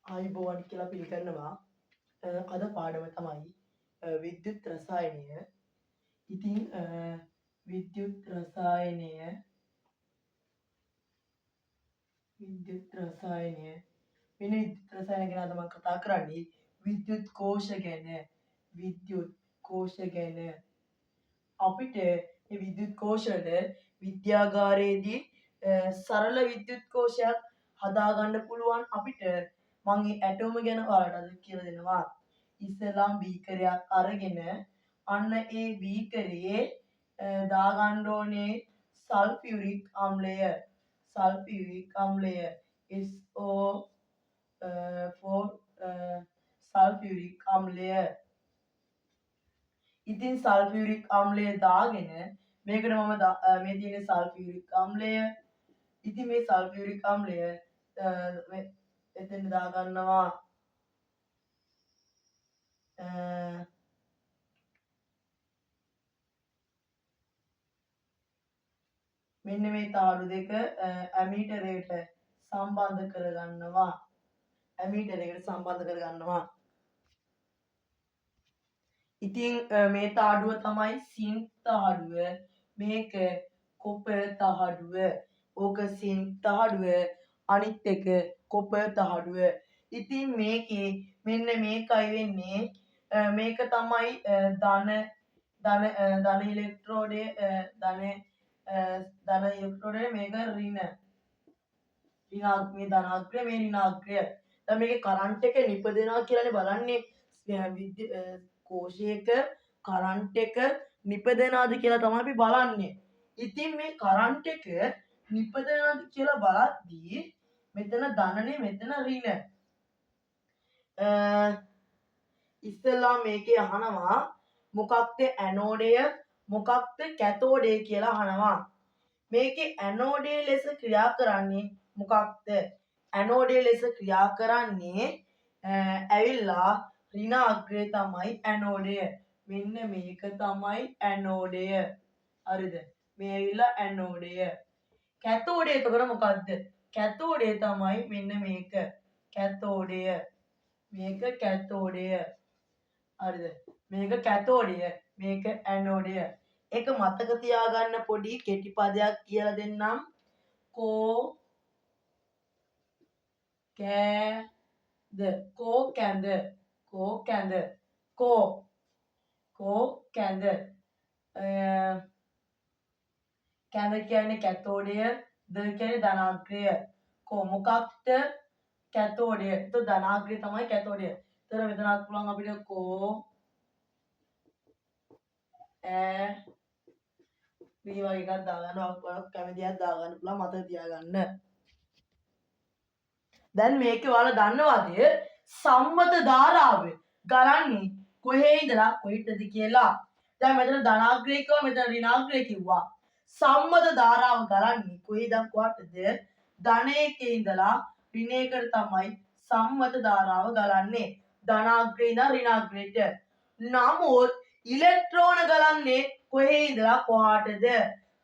ආයුබෝවන් කියලා පිළිගන්නවා. අද පාඩම තමයි විද්‍යුත් රසායනය. ඉතින් විද්‍යුත් රසායනය මෙන්න විද්‍යුත් රසායනය ගැන අද මම කතා කරන්නේ. විද්‍යුත් කෝෂ ගැන. විද්‍යුත් කෝෂ ගැන අපිට මේ විද්‍යුත් කෝෂවල විද්‍යාගාරයේදී සරල විද්‍යුත් කෝෂයක් හදාගන්න පුළුවන් අපිට. මම මේ ඇටෝම ගැන ඔයාලට අද කියලා දෙනවා. ඉස්සෙල්ලාම බීකරයක් අරගෙන අන්න ඒ බීකරයේ දාගන්න ඕනේ සල්ෆියුරික් අම්ලය. සල්ෆියුරික් අම්ලය SO4 සල්ෆියුරික් අම්ලය. ඉතින් සල්ෆියුරික් අම්ලය දාගෙන මේකට මම මේ තියෙන සල්ෆියුරික් අම්ලය. ඉතින් මේ සල්ෆියුරික් අම්ලය එතෙන් දාගන්නවා. මෙන්න මේ තාරු දෙක ඇමීටරයට සම්බන්ධ කරගන්නවා. ඇමීටරයකට සම්බන්ධ කරගන්නවා. ඉතින් මේ තාඩුව තමයි සින්ක් තාඩුව. මේක කොපර් තහඩුව. ඕක සින්ක් තාඩුව. අනිත් එක කොපර් තහඩුව. ඉතින් මේකේ මෙන්න මේකයි වෙන්නේ. මේක තමයි ධන ඉලෙක්ට්‍රෝඩය ධන ඉලෙක්ට්‍රෝඩය මේක ඍණ. මේ ධනාග්‍රය මේ ඍණාග්‍රය. දැන් මේකේ කරන්ට් එක නිපදෙනවා කියලානේ බලන්නේ. කෝෂයක කරන්ට් එක නිපදෙනවද කියලා තමයි අපි බලන්නේ. ඉතින් මේ කරන්ට් එක නිපදෙනවද කියලා බලද්දී මෙතන ධනනේ මෙතන ඍණ. ඉස්සෙල්ලා මේකේ අහනවා මොකක්ද ඇනෝඩය මොකක්ද කැතෝඩය කියලා අහනවා. මේකේ ඇනෝඩය ලෙස ක්‍රියා කරන්නේ මොකක්ද? ඇනෝඩය ලෙස ක්‍රියා කරන්නේ ඇවිල්ලා ඍණාග්‍රය තමයි ඇනෝඩය. මෙන්න මේක තමයි ඇනෝඩය. හරිද? මේ ඇවිල්ලා ඇනෝඩය. කැතෝඩය එතකොට මොකද්ද? කැතෝඩය තමයි මෙන්න මේක. කැතෝඩය. මේක කැතෝඩය. හරිද? මේක කැතෝඩය. මේක ඇනෝඩය. ඒක මතක තියාගන්න පොඩි කෙටි පදයක් කියලා දෙන්නම්. කෝ කැඳ කැඳ කැඳ කියන්නේ කැතෝඩය. ද කියන්නේ ධනාග්‍රය. මොකක්ද කැතෝඩය. එතකොට ධනාග්‍රය තමයි කැතෝඩය. එතන මෙතනත් පුළුවන් අපිට කෝ ඈ මේ වගේ එකක් දාගන්න. ඔයාලට කැමති එකක් දාගන්න පුළුවන්. මතක තියාගන්න. දැන් මේකේ ඔයාලා දන්නවද සම්මත ධාරාව ගලන්නේ කොහේ ඉඳලා කොහෙටද කියලා? දැන් මෙතන ධනාග්‍රය කිව්වා මෙතන ඍණාග්‍රය කිව්වා. සම්මත ධාරාව ගලන්නේ කොහේද කොහටද? ධනයක ඉඳලා ඍණයකට තමයි සම්මත ධාරාව ගලන්නේ. ධනාග්‍රේ ඉඳලා ඍණාග්‍රයට. නමුත් ඉලෙක්ට්‍රෝන ගලන්නේ කොහේ ඉඳලා කොහාටද?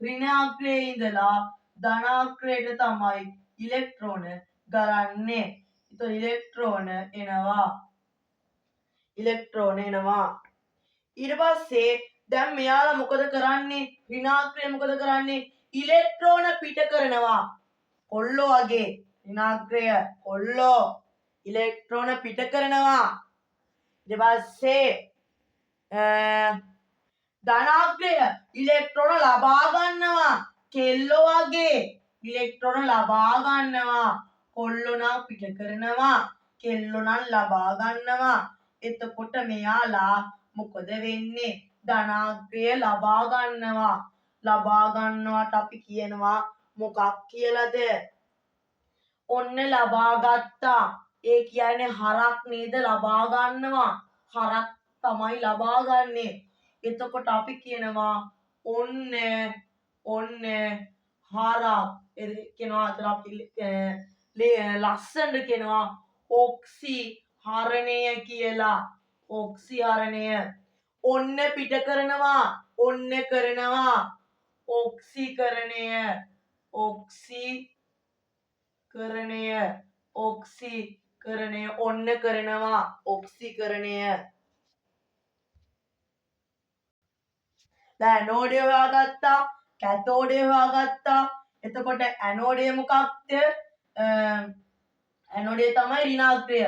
ඍණාග්‍රේ ඉඳලා ධනාග්‍රයට තමයි ඉලෙක්ට්‍රෝන ගලන්නේ. ඒතකොට ඉලෙක්ට්‍රෝන එනවා. ඊට පස්සේ දැන් මෙයාලා මොකද කරන්නේ? ඍණාග්‍රය මොකද කරන්නේ? ඉලෙක්ට්‍රෝන පිට කරනවා. කොල්ලෝ වගේ ඍණාග්‍රය කොල්ලෝ ඉලෙක්ට්‍රෝන පිට කරනවා. ඊට පස්සේ ධනාග්‍රය ඉලෙක්ට්‍රෝන ලබා ගන්නවා. කෙල්ලෝ වගේ ඉලෙක්ට්‍රෝන ලබා ගන්නවා. කොල්ලෝ නම් පිට කරනවා. කෙල්ලෝ නම් ලබා ගන්නවා. එතකොට මෙයාලා මොකද වෙන්නේ? ධනාග්‍රය ලබා ගන්නවා. ලබා ගන්නවට අපි කියනවා මොකක් කියලාද? ඔන්න ලබා ගත්තා. ඒ කියන්නේ හරක් නේද? ලබා ගන්නවා. හරක් තමයි ලබා ගන්නෙ. එතකොට අපි කියනවා ඔන්න හරක්. ඒ කියනවා අතර අපි ලස්සනට කියනවා ඔක්සිහරණය කියලා. ඔක්සිහරණය. ඔන්න පිට කරනවා. ඔන්න කරනවා. ඔක්සිකරණය. ඔක්සිකරණය. ඔක්සි කරණය ඔන්න කරනවා ඔක්සිකරණය. දැන් ඇනෝඩය හොයාගත්තා, කැතෝඩය හොයාගත්තා. එතකොට ඇනෝඩය මොකක්ද? ඇනෝඩය තමයි ඍණාග්‍රය,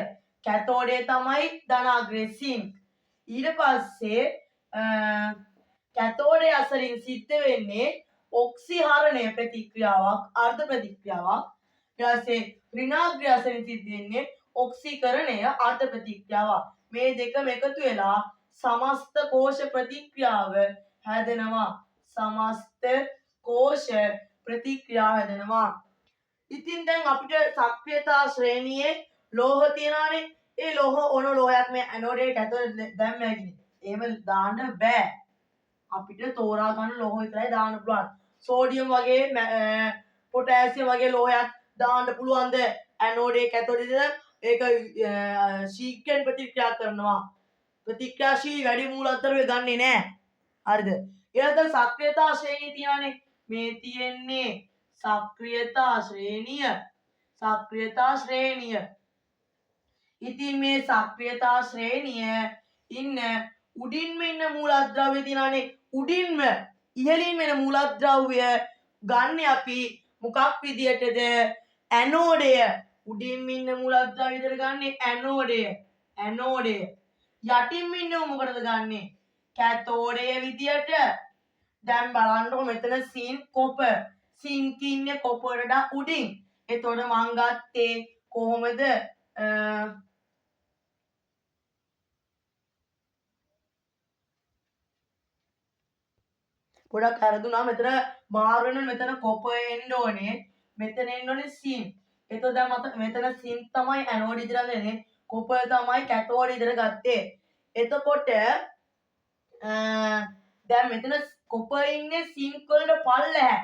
කැතෝඩය තමයි ධනාග්‍රය සිංක්. ඊට පස්සේ කැතෝඩය අසරින් සිද්ධ වෙන්නේ ඔක්සිහරණය ප්‍රතික්‍රියාවක්, අර්ධ ප්‍රතික්‍රියාවක්. ඊට පස්සේ ඍණාග්‍රය අසරින් සිද්ධ වෙන්නේ ඔක්සිකරණය, අර්ධ ප්‍රතික්‍රියාවක්. මේ දෙකම එකතු වෙලා සමස්ත කෝෂ ප්‍රතික්‍රියාව හැදෙනවා. සමස්ත කෝෂ ප්‍රතික්‍රියාව හැදෙනවා. ඉතින් දැන් අපිට සක්‍රියතා ශ්‍රේණියේ ලෝහ තියනවානේ. ඒ ලෝහ ඕන ලෝහයක් මේ ඇනෝඩේ කැතෝඩේ දැම්ම හැකිනේ. එහෙම දාන්න බෑ. අපිට තෝරා ගන්න ලෝහ විතරයි දාන්න පුළුවන්. සෝඩියම් වගේ පොටෑසියම් වගේ ලෝහයක් දාන්න පුළුවන්ද ඇනෝඩේ කැතෝඩේද? ඒක ශීඝ්‍රයෙන් ප්‍රතික්‍රියා කරනවා. ප්‍රතික්‍රියාශීලී වැඩි මූලද්‍රව්‍ය ගන්නෙ නෑ. හරිද? ඊළඟට සක්‍රියතා ශ්‍රේණිය තියනවානේ. මේ තියෙන්නේ සක්‍රියතා ශ්‍රේණිය. සක්‍රියතා ශ්‍රේණිය. ඉතින් මේ සක්‍රියතා ශ්‍රේණිය ඉන්න උඩින්ම ඉන්න මූලද්‍රව්‍ය තියෙනවානේ. උඩින්ම ඉහළින් වෙන මූලද්‍රව්‍ය ගන්න අපි මොකක් විදියටද? ඇනෝඩය. උඩින්ම ඉන්න මූලද්‍රව්‍ය විදියට ගන්න ඇනෝඩය. ඇනෝඩය. යටින්ම ඉන්නව මොකටද ගන්නෙ? කැතෝඩය විදියට. දැන් බලන්නකො මෙතන සිංක් කොපර්. සිංක් ඉන්නේ කොපර් වඩා උඩින්. එතකොට මං ගත්තේ කොහොමද? පොඩක් හරදුනා. මෙතන මාරු වෙන මෙතන කොපර් එන්න ඕනේ. මෙතන එන්න ඕනේ සිංක්. එතකොට දැන් මෙතන සිංක් තමයි ඇනෝඩ් විදියට දෙන්නේ. කොපර් තමයි කැතෝඩ් විදියට ගත්තේ. එතකොට දැන් මෙතන කොපර් ඉන්නේ සිංක් වලට පල්ලෙහැ.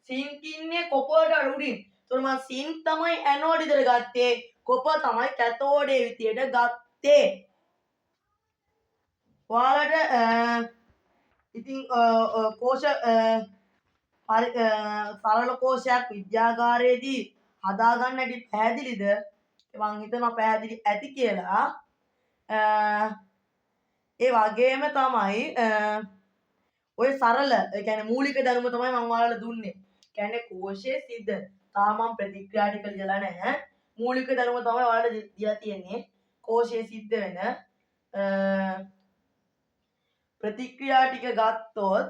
සිංක් ඉන්නේ කොපර්ට උඩින්. එතකොට මම සිංක් තමයි ඇනෝඩ් විදියට ගත්තේ. කොපර් තමයි කැතෝඩ් විදියට ගත්තේ. ඔයාලට ඉතින් කෝෂ සරල කෝෂයක් විද්‍යාගාරයේදී හදාගන්න හැටි පැහැදිලිද? මං හිතනවා පැහැදිලි ඇති කියලා. ඒ වගේම තමයි ඔය සරල ඒ කියන්නේ මූලික ධර්ම තමයි මම ඔයාලට දුන්නේ. කියන්නේ කෝෂයේ සිද්ධ තාම මම ප්‍රතික්‍රියා ටික ලියලා නැහැ. මූලික ධර්ම තමයි ඔයාලට දීලා තියෙන්නේ. කෝෂයේ සිද්ධ වෙන ප්‍රතික්‍රියා ටික ගත්තොත්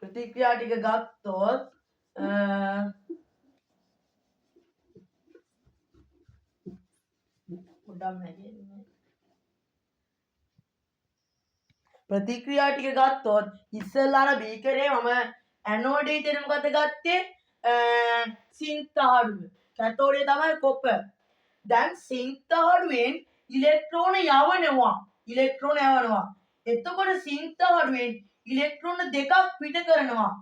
ප්‍රතික්‍රියා ටික ගත්තොත් පොඩ්ඩක් නැගෙන්නේ. ප්‍රතික්‍රියා ටික ගත්තොත් ඉස්සෙල්ලා අර බීකරේ මම ඇනෝඩේ විදියට මොකද ගත්තේ? සිංක් තහඩුව. කැතෝඩේ තමයි කොපර්. දැන් සිංක් තහඩුවෙන් ඉලෙක්ට්‍රෝන යවනවා. එතකොට සිංක් තහඩුවෙන් ඉලෙක්ට්‍රෝන දෙකක් පිට කරනවා.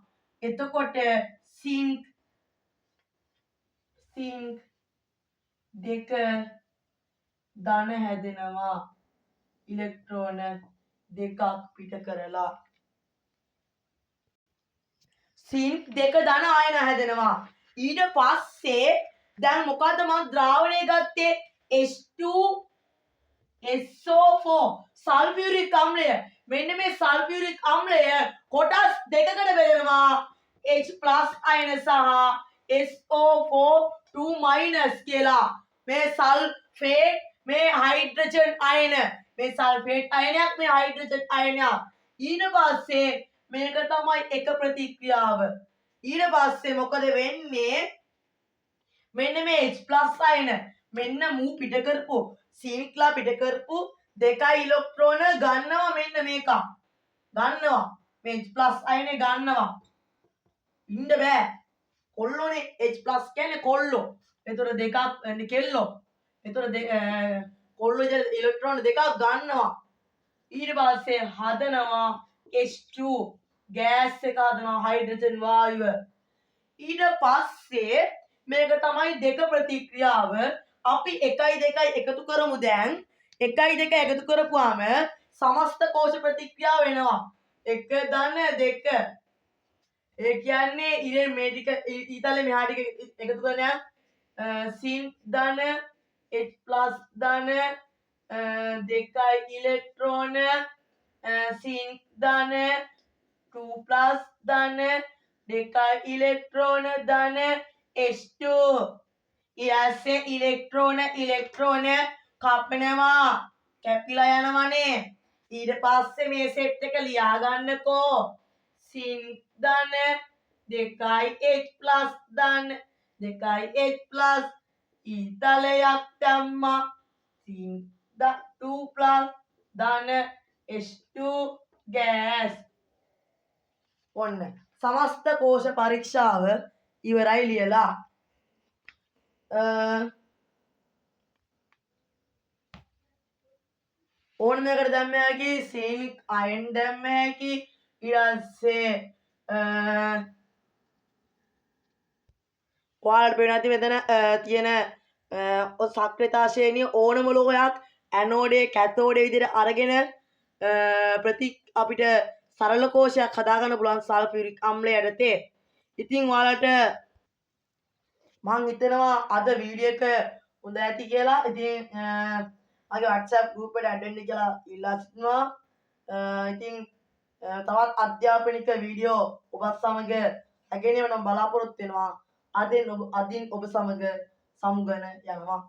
එතකොට සිංක් දෙක ධන හැදෙනවා. ඉලෙක්ට්‍රෝන දෙකක් පිට කරලා සිංක් දෙක ධන ආයන හැදෙනවා. ඊට පස්සේ දැන් මොකද්ද මම ද්‍රාවණය ගත්තේ? H2SO4 sulphuric අම්ලය. මෙන්න මේ සල්ෆියුරික් අම්ලය කොටස් දෙකකට බෙදෙනවා. H+ අයන සහ SO4 2- කියලා. මේ සල්ෆේට් මේ හයිඩ්‍රජන් අයන. මේ සල්ෆේට් අයනයක් මේ හයිඩ්‍රජන් අයනයක්. ඊට පස්සේ මේක තමයි එක ප්‍රතික්‍රියාව. ඊට පස්සේ මොකද වෙන්නේ? මෙන්න මේ H+ අයන මෙන්න මූ පිට කරපු සිංක්ලා පිට කරපු දෙකයි ඉලෙක්ට්‍රෝන ගන්නවා. මෙන්න මේක ගන්නවා. මේ H+ අයනේ ගන්නවා. ඉන්න බෑ. කොල්ලෝනේ H+ කියන්නේ කොල්ලෝ. ඒතර දෙකක් කෙල්ලෝ. ඒතර කොල්ලෝ ඉලෙක්ට්‍රෝන දෙකක් ගන්නවා. ඊට පස්සේ හදනවා H2 ගෑස් එක හදනවා හයිඩ්‍රජන් වායුව. ඊට පස්සේ මේක තමයි දෙක ප්‍රතික්‍රියාව. අපි 1 2 එකතු කරමු. දැන් 1 2 එකතු කරපුවාම සමස්ත කෝෂ ප්‍රතික්‍රියාව වෙනවා. 1 ධන 2 ඒ කියන්නේ ඉරේ මේ ටික ඊතලේ මෙහා ටික එකතු කරන සින් ධන H+ ධන දෙකයි ඉලෙක්ට්‍රෝන සින් ධන 2+ ධන දෙකයි ඉලෙක්ට්‍රෝන ධන H2 ඊයස්සේ ඉලෙක්ට්‍රෝන කපනවා කැපිලා යනවනේ ඊට පස්සේ මේ සෙට් එක ලියා ගන්නකෝ සින් ධන දෙකයි H+ ධන දෙකයි H+ ඊතලයක් දැම්මා සින් 2+ ධන H2 ගෑස් ඔන්න සමස්ත කෝෂ පරීක්ෂාව ඉවරයි ලියලා ඕන මේකට දැම්ම හැකි සීනික් අයන් දැම්ම හැකි ඊටස්සේ ඔයාලට පේනවා ඇති මෙතන තියෙන සක්‍රියතා ශ්‍රේණිය ඕනම ලෝහයක් ඇනෝඩේ කැතෝඩේ විදිහට අරගෙන අපිට සරල කෝෂයක් හදාගන්න පුළුවන් සල්ෆියුරික් අම්ලය යටතේ. ඉතින් ඔයාලට මං හිතනවා අද වීඩියෝ එක හොඳ ඇති කියලා. ඉතින් මගේ WhatsApp group එකට add වෙන්න කියලා ඉල්ලා සිටිනවා. ඉතින් තවත් අධ්‍යාපනික වීඩියෝ ඔබත් සමග රැගෙන යන්න බලාපොරොත්තු වෙනවා. අදින් ඔබ සමග සමුගන යනවා.